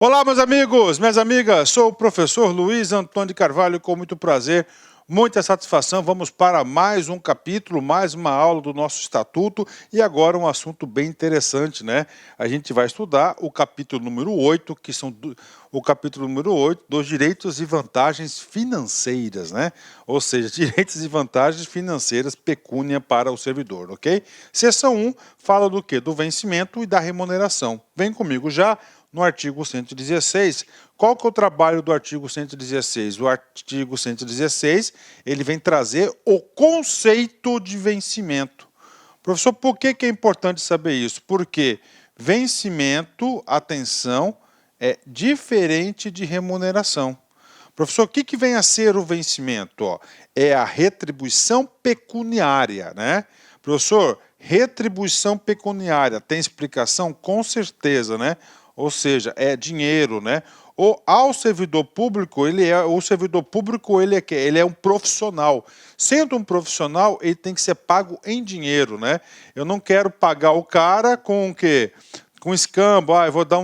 Olá, meus amigos, minhas amigas, sou o professor Luiz Antônio de Carvalho, com muito prazer, muita satisfação. Vamos para mais um capítulo, mais uma aula do nosso estatuto e agora um assunto bem interessante, né? A gente vai estudar o capítulo número 8, que são o capítulo número 8 dos direitos e vantagens financeiras, né? Ou seja, direitos e vantagens financeiras pecúnia para o servidor, ok? Seção 1 fala do quê? Do vencimento e da remuneração. Vem comigo já. No artigo 116, qual que é o trabalho do artigo 116? O artigo 116, ele vem trazer o conceito de vencimento. Professor, por que é importante saber isso? Porque vencimento, atenção, é diferente de remuneração. Professor, o que vem a ser o vencimento? Ó, é a retribuição pecuniária, né? Professor, retribuição pecuniária, tem explicação? Com certeza, né? Ou seja, é dinheiro, né? Ao servidor público, ele é um profissional. Sendo um profissional, ele tem que ser pago em dinheiro, né? Eu não quero pagar o cara com o quê? Com escambo, eu vou dar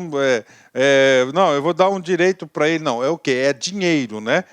não, eu vou dar um direito para ele, não, é o quê? É dinheiro, né?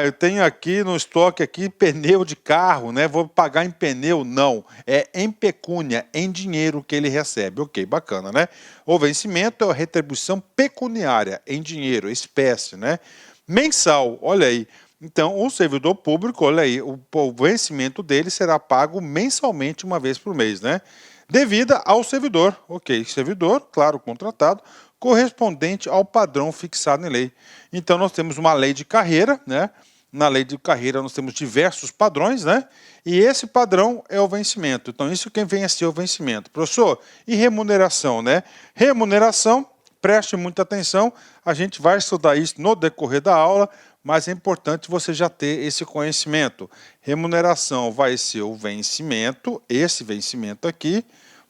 Eu tenho aqui no estoque aqui pneu de carro, né? Vou pagar em pneu? Não, é em pecúnia, em dinheiro que ele recebe. Ok, bacana, né? O vencimento é a retribuição pecuniária, em dinheiro, espécie, né? Mensal, olha aí. Então, o servidor público, olha aí, o vencimento dele será pago mensalmente, uma vez por mês, né? Devida ao servidor, ok, servidor, claro, contratado, correspondente ao padrão fixado em lei. Então, nós temos uma lei de carreira, né? Na lei de carreira nós temos diversos padrões, né? E esse padrão é o vencimento. Então, isso quem vem a ser o vencimento. Professor, e remuneração, né? Remuneração, preste muita atenção, a gente vai estudar isso no decorrer da aula, mas é importante você já ter esse conhecimento. Remuneração vai ser o vencimento, esse vencimento aqui,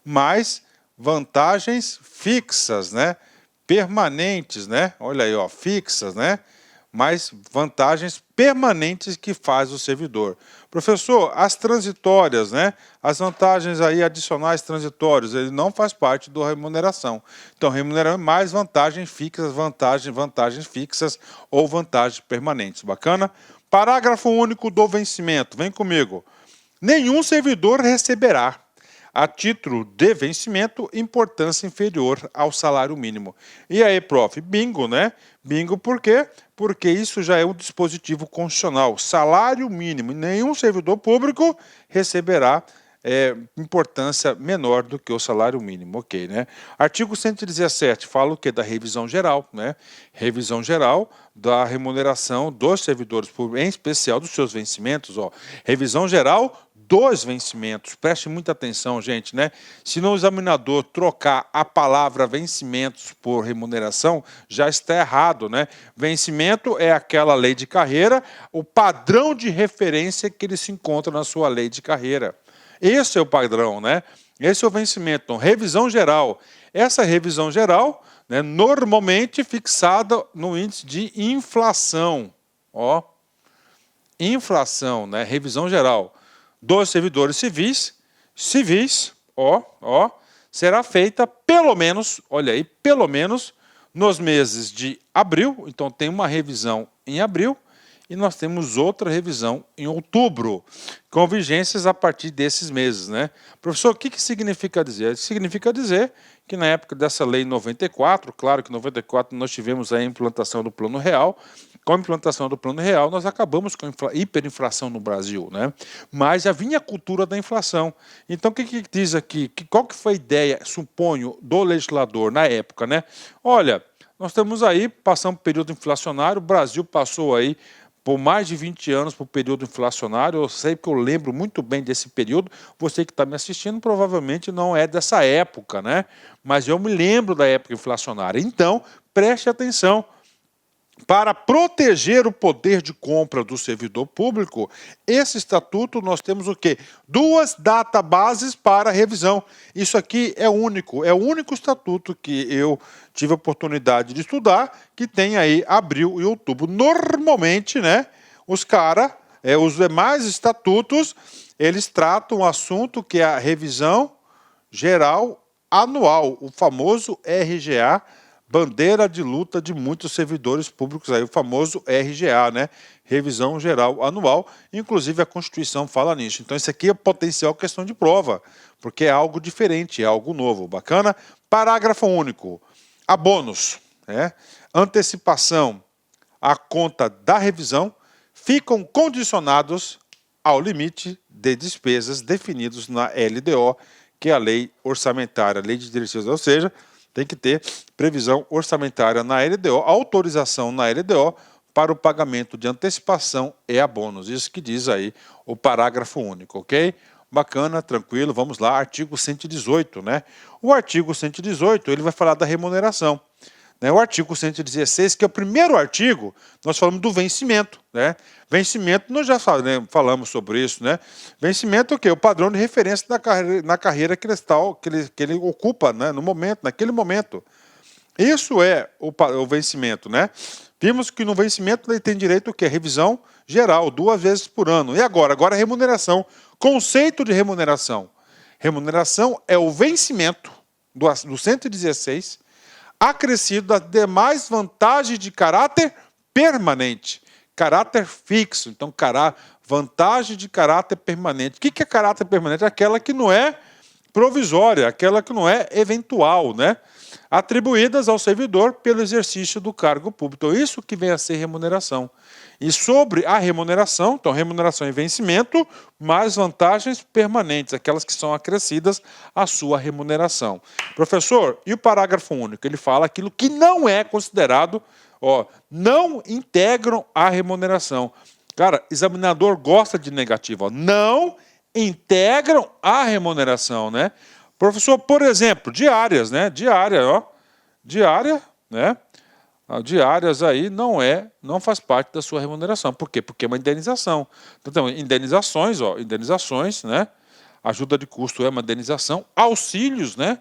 mais vantagens fixas, né? Permanentes, né? Olha aí, ó, fixas, né? Mais vantagens permanentes que faz o servidor. Professor, as transitórias, né? As vantagens aí adicionais transitórias, ele não faz parte da remuneração. Então, remuneração é mais vantagens fixas, vantagens fixas ou vantagens permanentes. Bacana? Parágrafo único do vencimento. Vem comigo. Nenhum servidor receberá, a título de vencimento, importância inferior ao salário mínimo. E aí, prof? Bingo, né? Bingo por quê? Porque isso já é um dispositivo constitucional. Salário mínimo. Nenhum servidor público receberá importância menor do que o salário mínimo, ok, né? Artigo 117 fala o quê? Da revisão geral, né? Revisão geral da remuneração dos servidores públicos, em especial dos seus vencimentos, ó. Revisão geral dos vencimentos. Preste muita atenção, gente, né? Se no examinador trocar a palavra vencimentos por remuneração, já está errado, né? Vencimento é aquela lei de carreira, o padrão de referência que ele se encontra na sua lei de carreira. Esse é o padrão, né? Esse é o vencimento. Então, revisão geral. Essa revisão geral, né, normalmente fixada no índice de inflação. Ó, inflação, né? Revisão geral dos servidores civis, será feita pelo menos, olha aí, pelo menos nos meses de abril. Então, tem uma revisão em abril e nós temos outra revisão em outubro, com vigências a partir desses meses, né? Professor, o que significa dizer? Significa dizer que na época dessa lei 94, claro que em 94 nós tivemos a implantação do Plano Real. Com a implantação do Plano Real, nós acabamos com a hiperinflação no Brasil, né? Mas já vinha a cultura da inflação. Então, o que diz aqui? Qual que foi a ideia, suponho, do legislador na época, né? Olha, nós temos aí, passamos por período inflacionário, o Brasil passou aí por mais de 20 anos por período inflacionário. Eu sei que eu lembro muito bem desse período. Você que está me assistindo provavelmente não é dessa época, né? Mas eu me lembro da época inflacionária. Então, preste atenção. Para proteger o poder de compra do servidor público, esse estatuto nós temos o quê? Duas databases para revisão. Isso aqui é o único estatuto que eu tive a oportunidade de estudar, que tem aí abril e outubro. Normalmente, né, os demais estatutos, eles tratam o assunto que é a revisão geral anual, o famoso RGA bandeira de luta de muitos servidores públicos, aí, o famoso RGA, né? Revisão Geral Anual, inclusive a Constituição fala nisso. Então isso aqui é potencial questão de prova, porque é algo diferente, é algo novo, bacana? Parágrafo único, abonos, né? Antecipação à conta da revisão ficam condicionados ao limite de despesas definidos na LDO, que é a Lei Orçamentária, Lei de Diretivas, ou seja, tem que ter previsão orçamentária na LDO, autorização na LDO para o pagamento de antecipação e abonos. Isso que diz aí o parágrafo único, ok? Bacana, tranquilo, vamos lá, artigo 118, né? O artigo 118, ele vai falar da remuneração. O artigo 116, que é o primeiro artigo, nós falamos do vencimento, né? Vencimento, nós já falamos sobre isso, né? Vencimento é o quê? O padrão de referência na carreira que ele ocupa, né? No momento, naquele momento. Isso é o vencimento, né? Vimos que no vencimento ele tem direito o quê? Revisão geral, 2 vezes por ano. E agora? Agora a remuneração. Conceito de remuneração. Remuneração é o vencimento do 116, acrescido das demais vantagens de caráter permanente, caráter fixo. Então, vantagem de caráter permanente. O que é caráter permanente? Aquela que não é provisória, aquela que não é eventual, né? Atribuídas ao servidor pelo exercício do cargo público. Então, isso que vem a ser remuneração. E sobre a remuneração, então, remuneração em vencimento, mais vantagens permanentes, aquelas que são acrescidas à sua remuneração. Professor, e o parágrafo único? Ele fala aquilo que não é considerado, não integram a remuneração. Cara, examinador gosta de negativo, não integram a remuneração, né? Professor, por exemplo, diárias, né? Diária, né? Diárias aí não faz parte da sua remuneração. Por quê? Porque é uma indenização. Então, indenizações, né? Ajuda de custo é uma indenização, auxílios, né?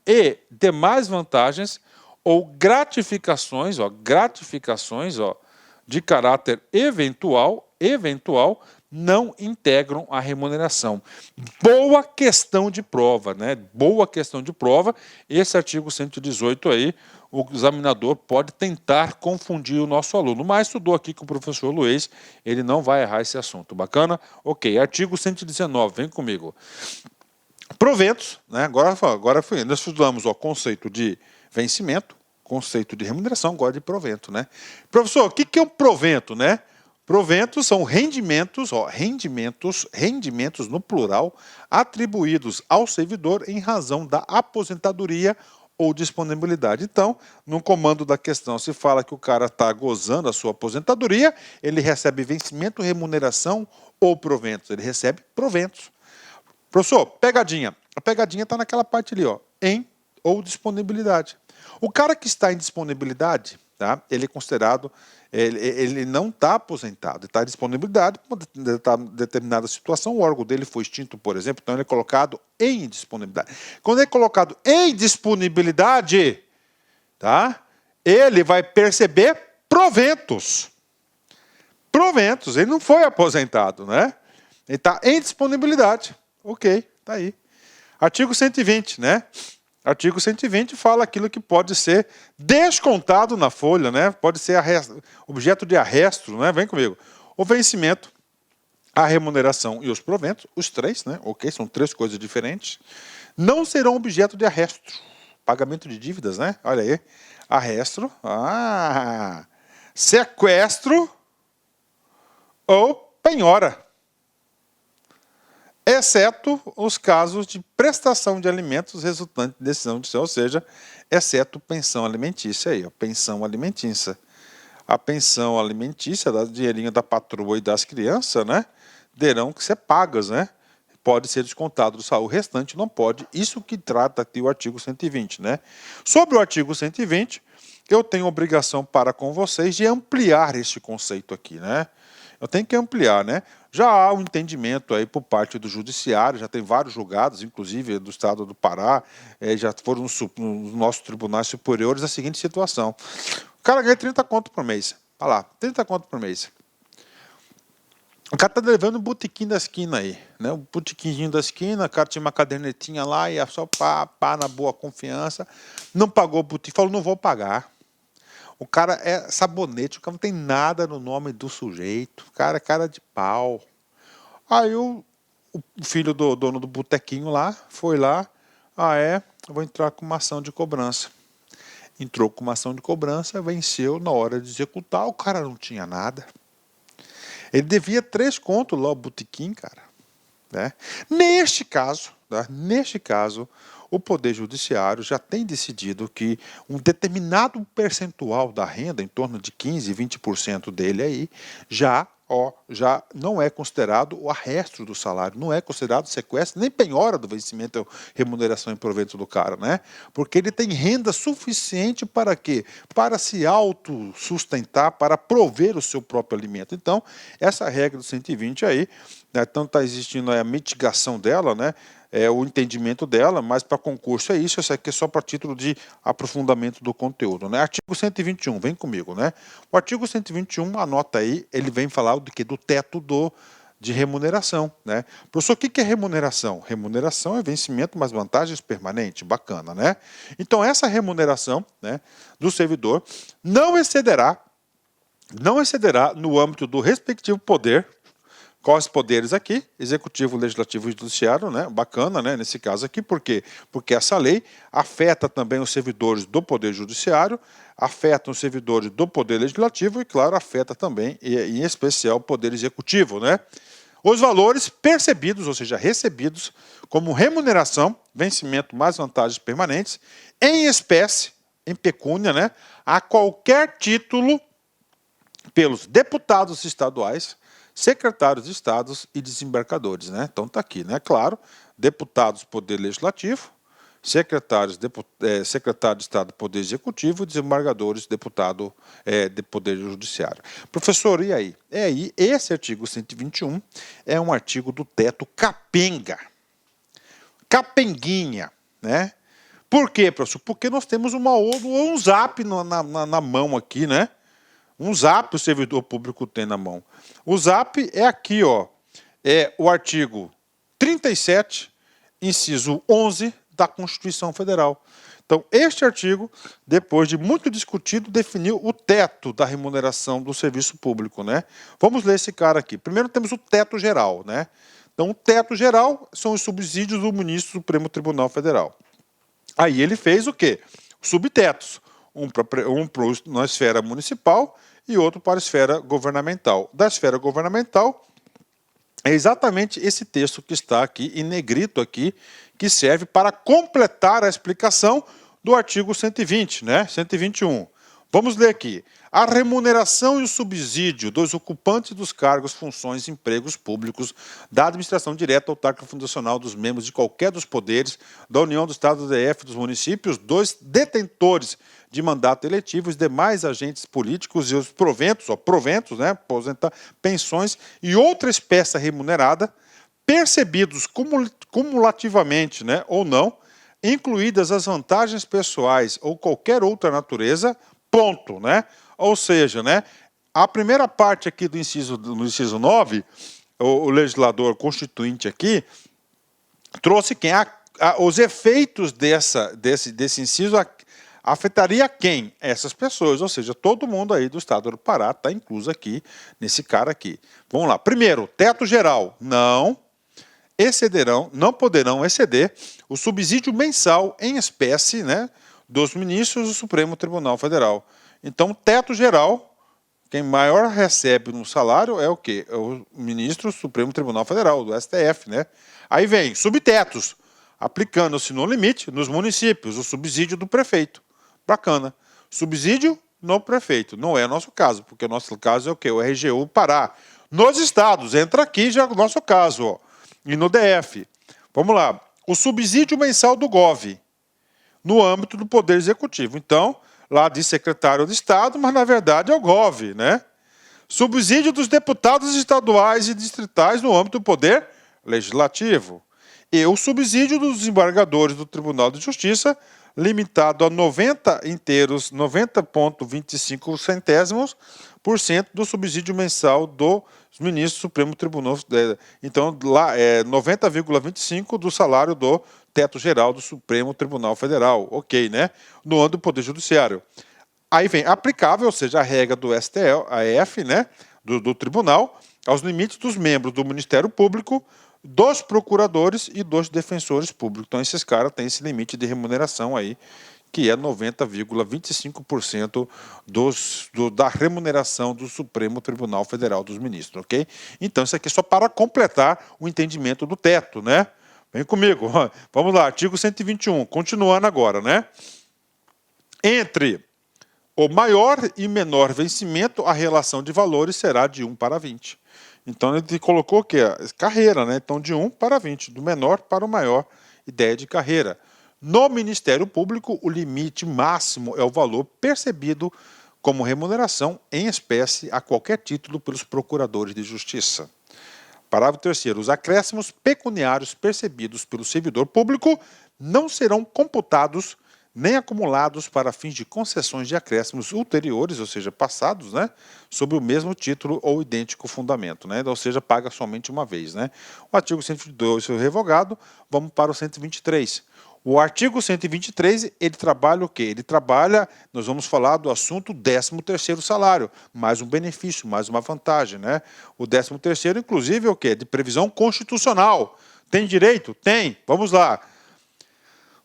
E demais vantagens ou gratificações, de caráter eventual, não integram a remuneração. Boa questão de prova, né? Boa questão de prova. Esse artigo 118 aí, o examinador pode tentar confundir o nosso aluno, mas estudou aqui com o professor Luiz, ele não vai errar esse assunto. Bacana? Ok, artigo 119, vem comigo. Proventos, né? Agora nós estudamos o conceito de vencimento, conceito de remuneração, agora de provento, né? Professor, o que é um provento, né? Proventos são rendimentos no plural, atribuídos ao servidor em razão da aposentadoria ou disponibilidade. Então, no comando da questão se fala que o cara está gozando a sua aposentadoria, ele recebe vencimento, remuneração ou proventos. Ele recebe proventos. Professor, pegadinha. A pegadinha está naquela parte ali, em ou disponibilidade. O cara que está em disponibilidade, tá? Ele é considerado, ele não está aposentado, está em disponibilidade por determinada situação, o órgão dele foi extinto, por exemplo, então ele é colocado em disponibilidade. Quando é colocado em disponibilidade, tá? Ele vai perceber proventos. Proventos, ele não foi aposentado, né? Ele está em disponibilidade. Ok, está aí. Artigo 120, né? Artigo 120 fala aquilo que pode ser descontado na folha, né? Pode ser objeto de arresto, né? Vem comigo. O vencimento, a remuneração e os proventos, os três, né? Ok, são 3 coisas diferentes. Não serão objeto de arresto. Pagamento de dívidas, né? Olha aí. Arresto. Sequestro ou penhora. Exceto os casos de prestação de alimentos resultante de decisão judicial, ou seja, exceto pensão alimentícia aí, pensão alimentícia. A pensão alimentícia, do dinheirinho da patroa e das crianças, né, terão que ser pagas, né? Pode ser descontado do salário, o restante não pode. Isso que trata aqui o artigo 120, né? Sobre o artigo 120, eu tenho obrigação para com vocês de ampliar este conceito aqui, né? Eu tenho que ampliar, né? Já há um entendimento aí por parte do judiciário, já tem vários julgados, inclusive do estado do Pará, já foram nos nossos tribunais superiores a seguinte situação. O cara ganha 30 conto por mês. Olha lá, 30 conto por mês. O cara tá levando o botequim da esquina aí, né? O botequinzinho da esquina, o cara tinha uma cadernetinha lá, ia só pá, na boa confiança. Não pagou o botequim, falou, não vou pagar. O cara é sabonete, o cara não tem nada no nome do sujeito. O cara é cara de pau. Aí o filho do dono do botequinho lá, foi lá, eu vou entrar com uma ação de cobrança. Entrou com uma ação de cobrança, venceu, na hora de executar, o cara não tinha nada. Ele devia 3 contos lá, o botequim, cara. Né? Neste caso, o Poder Judiciário já tem decidido que um determinado percentual da renda, em torno de 15%, 20% dele aí, já não é considerado o arresto do salário, não é considerado sequestro, nem penhora do vencimento, remuneração e provento do cara, né? Porque ele tem renda suficiente para quê? Para se autossustentar, para prover o seu próprio alimento. Então, essa regra do 120 aí, né, então está existindo a mitigação dela, né? O entendimento dela, mas para concurso é isso aqui é só para título de aprofundamento do conteúdo. Né? Artigo 121, vem comigo. Né? O artigo 121, anota aí, ele vem falar do que? Do teto de remuneração. Né? Professor, o que é remuneração? Remuneração é vencimento mais vantagens permanente, bacana. Né? Então, essa remuneração, né, do servidor não excederá no âmbito do respectivo poder. Quais poderes aqui? Executivo, Legislativo e Judiciário, né? Bacana, né? Nesse caso aqui, por quê? Porque essa lei afeta também os servidores do Poder Judiciário, afeta os servidores do Poder Legislativo e, claro, afeta também, em especial, o Poder Executivo, né? Os valores percebidos, ou seja, recebidos, como remuneração, vencimento mais vantagens permanentes, em espécie, em pecúnia, né? A qualquer título, pelos deputados estaduais, secretários de estados e desembargadores, né? Então está aqui, né? Claro, deputados Poder Legislativo, secretário de Estado do Poder Executivo, desembargadores, deputado de Poder Judiciário. Professor, e aí? Esse artigo 121 é um artigo do teto capenga, capenguinha, né? Por quê, professor? Porque nós temos um zap na mão aqui, né? Um zap o servidor público tem na mão. O zap é aqui, ó. É o artigo 37, inciso 11 da Constituição Federal. Então, este artigo, depois de muito discutido, definiu o teto da remuneração do serviço público, né? Vamos ler esse cara aqui. Primeiro temos o teto geral, né? Então, o teto geral são os subsídios do ministro do Supremo Tribunal Federal. Aí ele fez o quê? Subtetos. Um para a esfera municipal e outro para a esfera governamental. Da esfera governamental, é exatamente esse texto que está aqui, em negrito aqui, que serve para completar a explicação do artigo 120, né? 121. Vamos ler aqui. A remuneração e o subsídio dos ocupantes dos cargos, funções e empregos públicos da administração direta, autárquica fundacional dos membros de qualquer dos poderes da União, do Estado, do DF, dos municípios, dos detentores de mandato eletivo, os demais agentes políticos e os proventos, né, pensões e outra espécie remunerada, percebidos cumulativamente, né, ou não, incluídas as vantagens pessoais ou qualquer outra natureza, ponto, né? Ou seja, né, a primeira parte aqui do inciso 9, o legislador constituinte aqui trouxe os efeitos desse inciso afetaria quem? Essas pessoas, ou seja, todo mundo aí do estado do Pará está incluso aqui, nesse cara aqui. Vamos lá. Primeiro, teto geral. Não poderão exceder o subsídio mensal em espécie, né, dos ministros do Supremo Tribunal Federal. Então, teto geral, quem maior recebe no salário é o quê? É o ministro do Supremo Tribunal Federal, do STF, né? Aí vem subtetos, aplicando-se no limite nos municípios, o subsídio do prefeito. Bacana. Subsídio no prefeito. Não é nosso caso, porque o nosso caso é o quê? O RGU Pará. Nos estados, entra aqui já o nosso caso, ó. E no DF. Vamos lá. O subsídio mensal do GOV, no âmbito do Poder Executivo. Então, lá diz secretário de Estado, mas na verdade é o GOV, né? Subsídio dos deputados estaduais e distritais no âmbito do Poder Legislativo. E o subsídio dos desembargadores do Tribunal de Justiça, limitado a 90,25% do subsídio mensal do os ministros do Supremo Tribunal. Então, lá é 90,25% do salário do teto geral do Supremo Tribunal Federal. Ok, né? No ano do Poder Judiciário. Aí vem aplicável, ou seja, a regra do STF, né? Do tribunal, aos limites dos membros do Ministério Público, dos procuradores e dos defensores públicos. Então, esses caras têm esse limite de remuneração aí, que é 90,25% da remuneração do Supremo Tribunal Federal dos Ministros, ok? Então, isso aqui é só para completar o entendimento do teto, né? Vem comigo, vamos lá, artigo 121, continuando agora, né? Entre o maior e menor vencimento, a relação de valores será de 1 para 20. Então, ele colocou o quê? Carreira, né? Então, de 1 para 20, do menor para o maior, ideia de carreira. No Ministério Público, o limite máximo é o valor percebido como remuneração em espécie a qualquer título pelos procuradores de justiça. Parágrafo 3º. Os acréscimos pecuniários percebidos pelo servidor público não serão computados nem acumulados para fins de concessões de acréscimos ulteriores, ou seja, passados, né, sobre o mesmo título ou idêntico fundamento, né, ou seja, paga somente uma vez, né. O artigo 122 foi revogado, vamos para o 123. O artigo 123, ele trabalha o quê? Ele trabalha, nós vamos falar do assunto 13º salário, mais um benefício, mais uma vantagem, né. O 13º, inclusive, é o quê? De previsão constitucional. Tem direito? Tem. Vamos lá.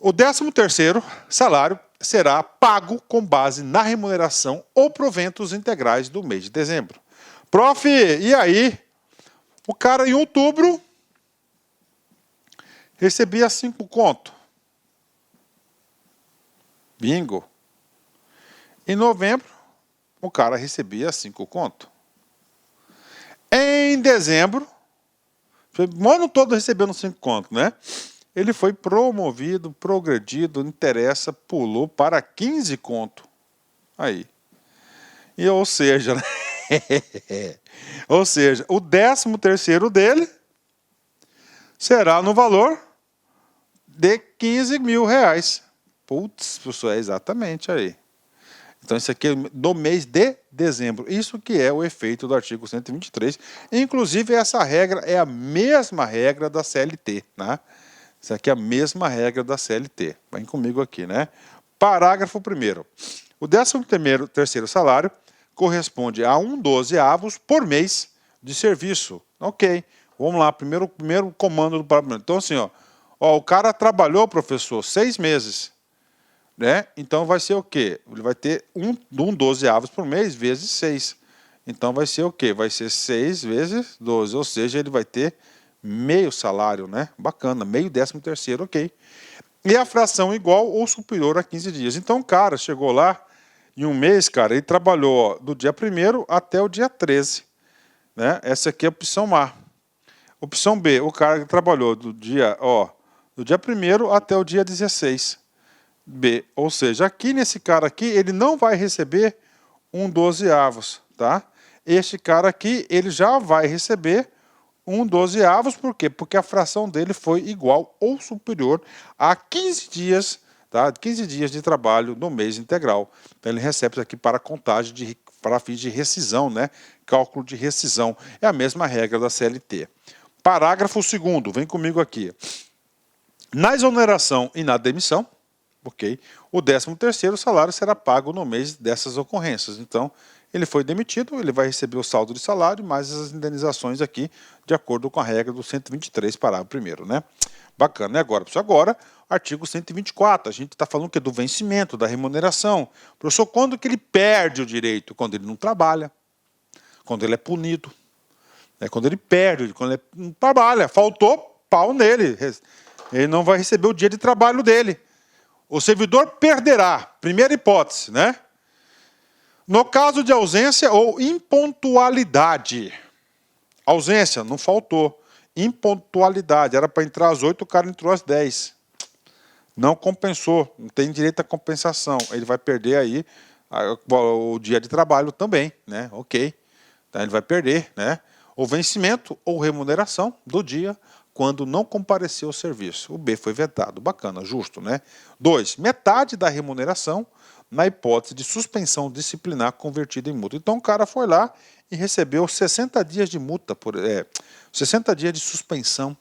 O 13º salário será pago com base na remuneração ou proventos integrais do mês de dezembro. Prof, e aí? O cara em outubro recebia 5 conto. Bingo. Em novembro, o cara recebia 5 conto. Em dezembro, o ano todo recebendo 5 conto, né? Ele foi promovido, progredido, interessa, pulou para 15 conto. Aí. E, ou seja, ou seja, o 13º dele será no valor de 15 mil reais. Putz, professor, é exatamente aí. Então, isso aqui é do mês de dezembro. Isso que é o efeito do artigo 123. Inclusive, essa regra é a mesma regra da CLT, né? Isso aqui é a mesma regra da CLT. Vem comigo aqui, né? Parágrafo 1º. O 13º salário corresponde a 1/12 por mês de serviço. Ok. Vamos lá, primeiro comando do parágrafo. Então, assim, ó, o cara trabalhou, professor, 6 meses. Né? Então, vai ser o quê? Ele vai ter 1/12 por mês vezes 6. Então, vai ser o quê? Vai ser 6 vezes 12. Ou seja, ele vai ter meio salário, né? Bacana, meio 13º, ok. E a fração igual ou superior a 15 dias. Então, o cara chegou lá, em um mês, cara, ele trabalhou do dia 1º até o dia 13. Né? Essa aqui é a opção A. Opção B, o cara trabalhou do dia 1º até o dia 16. B, ou seja, aqui nesse cara aqui, ele não vai receber 1/12, tá? Este cara aqui, ele já vai receber 1/12, por quê? Porque a fração dele foi igual ou superior a 15 dias, tá? 15 dias de trabalho no mês integral. Então, ele recebe isso aqui para contagem, para fins de rescisão, né? Cálculo de rescisão. É a mesma regra da CLT. Parágrafo 2º, vem comigo aqui. Na exoneração e na demissão, ok, o 13º salário será pago no mês dessas ocorrências. Então, ele foi demitido, ele vai receber o saldo de salário, mais as indenizações aqui, de acordo com a regra do 123, parágrafo 1º, né? Bacana, e agora? Agora, artigo 124, a gente está falando que do vencimento, da remuneração. Professor, quando que ele perde o direito? Quando ele não trabalha, quando ele é punido, né? Quando ele perde, quando ele não trabalha, faltou pau nele, ele não vai receber o dia de trabalho dele. O servidor perderá, primeira hipótese, né? No caso de ausência ou impontualidade. Ausência, não faltou. Impontualidade, era para entrar às 8, o cara entrou às 10. Não compensou, não tem direito à compensação. Ele vai perder aí o dia de trabalho também, né? Ok. Então ele vai perder, né? O vencimento ou remuneração do dia quando não compareceu ao serviço. O B foi vetado. Bacana, justo, né? 2. Metade da remuneração na hipótese de suspensão disciplinar convertida em multa. Então o cara foi lá e recebeu 60 dias de multa, 60 dias de suspensão.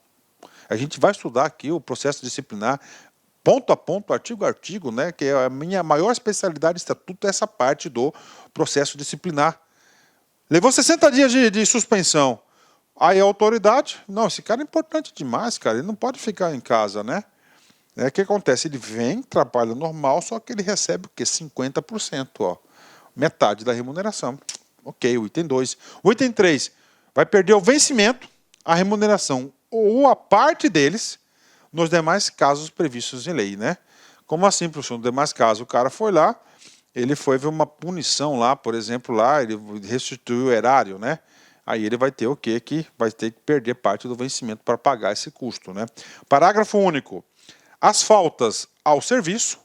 A gente vai estudar aqui o processo disciplinar, ponto a ponto, artigo a artigo, né, que é a minha maior especialidade de estatuto, é essa parte do processo disciplinar. Levou 60 dias de suspensão. Aí a autoridade, não, esse cara é importante demais, cara, ele não pode ficar em casa, né? O que acontece? Ele vem, trabalha normal, só que ele recebe o quê? 50%, ó, metade da remuneração. Ok, o item 2. O item 3, vai perder o vencimento, a remuneração ou a parte deles, nos demais casos previstos em lei, né? Como assim, professor? Nos demais casos, o cara foi lá, ele foi ver uma punição lá, por exemplo, lá, ele restituiu o erário, né? Aí ele vai ter o quê? Que vai ter que perder parte do vencimento para pagar esse custo, né? Parágrafo único. As faltas ao serviço,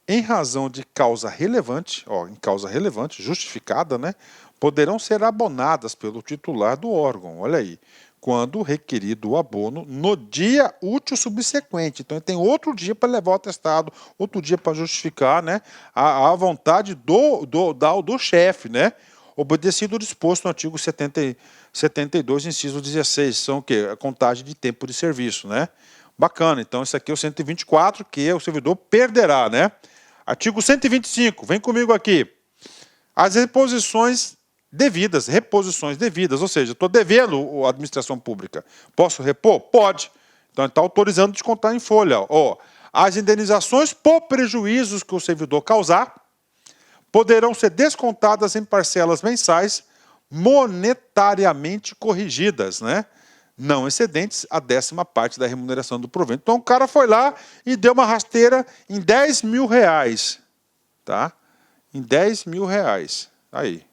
em razão de causa relevante, em causa relevante, justificada, né? Poderão ser abonadas pelo titular do órgão, olha aí, quando requerido o abono no dia útil subsequente. Então, ele tem outro dia para levar o atestado, outro dia para justificar, né, a vontade do chefe, né, obedecido o disposto no artigo 72, inciso 16, são o quê? A contagem de tempo de serviço, né? Bacana, então isso aqui é o 124, que o servidor perderá, né? Artigo 125, vem comigo aqui. As reposições devidas, ou seja, estou devendo a administração pública. Posso repor? Pode. Então, está autorizando descontar em folha. As indenizações por prejuízos que o servidor causar poderão ser descontadas em parcelas mensais monetariamente corrigidas, né? Não excedentes a 10ª parte da remuneração do provento. Então, o cara foi lá e deu uma rasteira em 10 mil reais. Tá? Em 10 mil reais. Aí.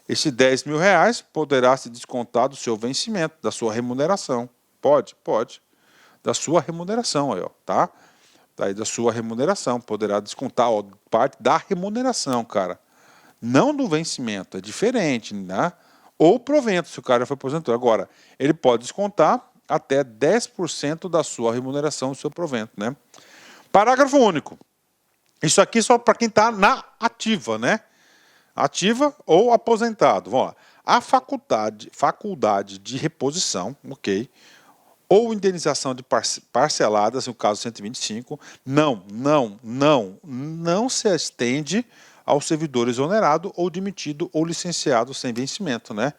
Esse 10 mil reais poderá se descontar do seu vencimento, da sua remuneração. Pode, pode. Da sua remuneração, aí, ó, tá? Daí da sua remuneração, poderá descontar parte da remuneração, cara. Não do vencimento, é diferente, né? Ou provento, se o cara foi aposentado. Agora, ele pode descontar até 10% da sua remuneração do seu provento, né? Parágrafo único. Isso aqui só para quem está na ativa, né? Ativa ou aposentado. Vamos lá. A faculdade de reposição, ok, ou indenização de parceladas, no caso 125, não se estende ao servidor exonerado ou demitido ou licenciado sem vencimento, né?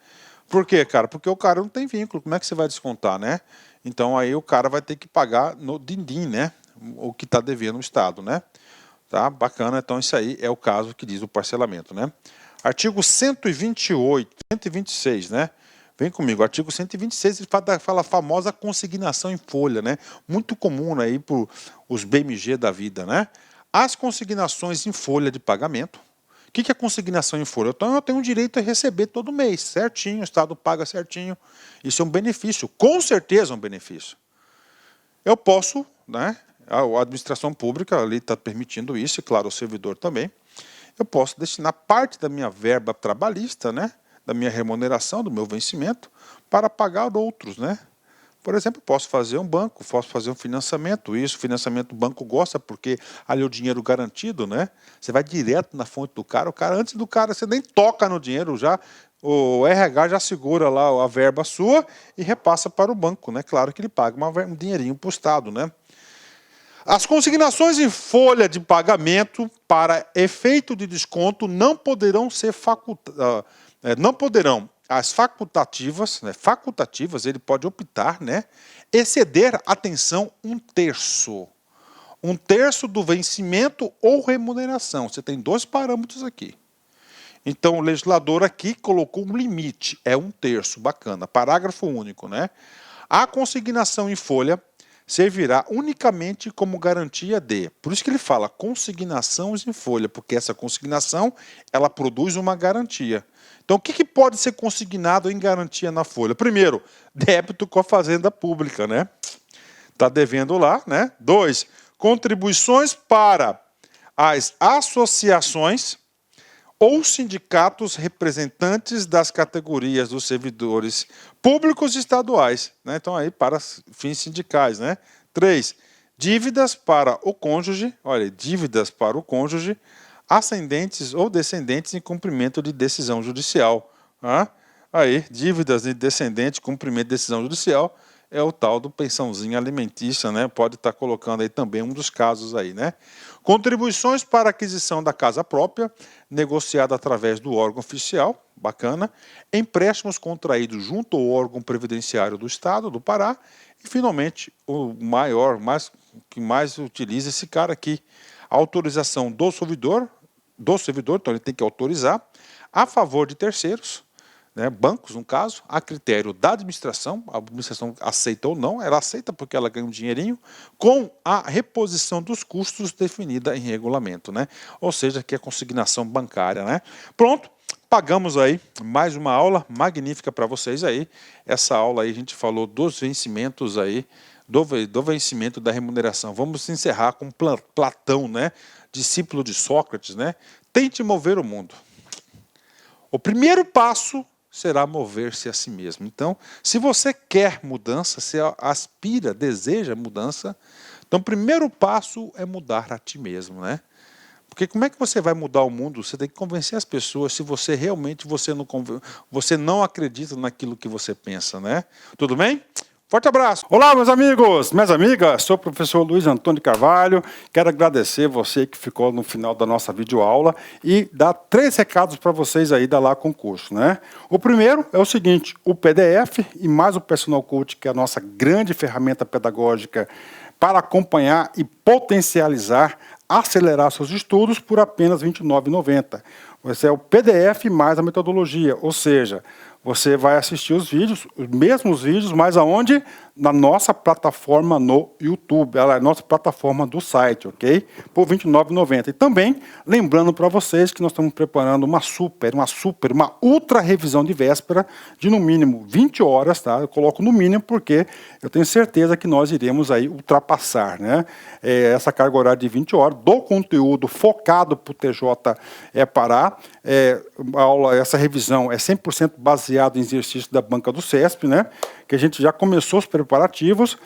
Por quê, cara? Porque o cara não tem vínculo, como é que você vai descontar, né? Então aí o cara vai ter que pagar no din-din, né? O que está devendo o Estado, né? Tá? Bacana, então isso aí é o caso que diz o parcelamento, né? Artigo 128, 126, né? Vem comigo, artigo 126, ele fala a famosa consignação em folha, né? Muito comum aí para os BMG da vida, né? As consignações em folha de pagamento. O que é consignação em folha? Então eu tenho o direito a receber todo mês, certinho, o Estado paga certinho. Isso é um benefício, com certeza é um benefício. Eu posso, né? A administração pública ali está permitindo isso, e claro, o servidor também. Eu posso destinar parte da minha verba trabalhista, né? Da minha remuneração, do meu vencimento, para pagar outros, né? Por exemplo, posso fazer um banco, posso fazer um financiamento. Isso, financiamento o banco gosta, porque ali é o dinheiro garantido, né? Você vai direto na fonte do cara, antes do cara, você nem toca no dinheiro, já o RH já segura lá a verba sua e repassa para o banco, né? Claro que ele paga um dinheirinho para o Estado, né? As consignações em folha de pagamento para efeito de desconto não poderão ser as facultativas, né, ele pode optar, né, exceder, atenção, 1/3. 1/3 do vencimento ou remuneração. Você tem 2 parâmetros aqui. Então, o legislador aqui colocou um limite, é 1/3, bacana. Parágrafo único, né? A consignação em folha servirá unicamente como garantia por isso que ele fala consignações em folha, porque essa consignação, ela produz uma garantia. Então, o que pode ser consignado em garantia na folha? Primeiro, débito com a Fazenda Pública, né? Está devendo lá, né? 2, contribuições para as associações ou sindicatos representantes das categorias dos servidores públicos e estaduais, né? Então aí para fins sindicais, né? 3, dívidas para o cônjuge, olha, dívidas para o cônjuge, ascendentes ou descendentes em cumprimento de decisão judicial. Aí, dívidas de descendente, cumprimento de decisão judicial, é o tal do pensãozinho alimentícia, né? Pode estar colocando aí também um dos casos aí, né? Contribuições para aquisição da casa própria, negociada através do órgão oficial, bacana. Empréstimos contraídos junto ao órgão previdenciário do Estado, do Pará. E, finalmente, o que mais utiliza esse cara aqui, a autorização do servidor, então ele tem que autorizar, a favor de terceiros, né, bancos, no caso, a critério da administração, a administração aceita ou não, ela aceita porque ela ganha um dinheirinho, com a reposição dos custos definida em regulamento, né? Ou seja, que é consignação bancária, né? Pronto, pagamos aí mais uma aula magnífica para vocês aí. Essa aula aí a gente falou dos vencimentos aí, do vencimento da remuneração. Vamos encerrar com Platão, né? Discípulo de Sócrates, né? Tente mover o mundo. O primeiro passo será mover-se a si mesmo. Então, se você quer mudança, se aspira, deseja mudança, então o primeiro passo é mudar a ti mesmo, né? Porque como é que você vai mudar o mundo? Você tem que convencer as pessoas se você realmente você não acredita naquilo que você pensa, né? Tudo bem? Forte abraço! Olá, meus amigos, minhas amigas, sou o professor Luiz Antônio Carvalho, quero agradecer você que ficou no final da nossa videoaula e dar 3 recados para vocês aí da Lá Concurso, né? O primeiro é o seguinte, o PDF e mais o Personal Coach, que é a nossa grande ferramenta pedagógica para acompanhar e potencializar, acelerar seus estudos por apenas R$ 29,90. Esse é o PDF mais a metodologia, ou seja, você vai assistir os vídeos, os mesmos vídeos, mas aonde? Na nossa plataforma no YouTube, ela é a nossa plataforma do site, ok? Por R$ 29,90. E também, lembrando para vocês que nós estamos preparando uma ultra revisão de véspera de no mínimo 20 horas, tá? Eu coloco no mínimo porque eu tenho certeza que nós iremos aí ultrapassar, né? Essa carga horária de 20 horas do conteúdo focado para o TJ Pará. Essa revisão é 100% baseada em exercício da banca do CESP, né? Que a gente já começou os preparativos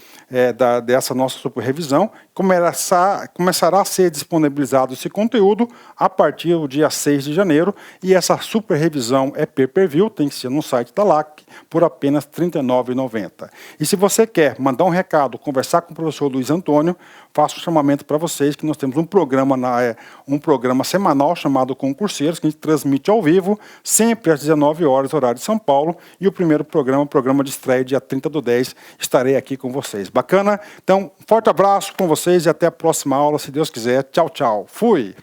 dessa nossa super revisão, começará a ser disponibilizado esse conteúdo a partir do dia 6 de janeiro, e essa super revisão é pay-per-view, tem que ser no site da LAC, por apenas R$ 39,90. E se você quer mandar um recado, conversar com o professor Luiz Antônio, faço um chamamento para vocês que nós temos um programa semanal chamado Concurseiros, que a gente transmite ao vivo, sempre às 19 horas, horário de São Paulo, e o primeiro programa, o programa de estreia, dia 30/10, estarei aqui com vocês. Bacana? Então, forte abraço com vocês e até a próxima aula, se Deus quiser. Tchau, tchau. Fui!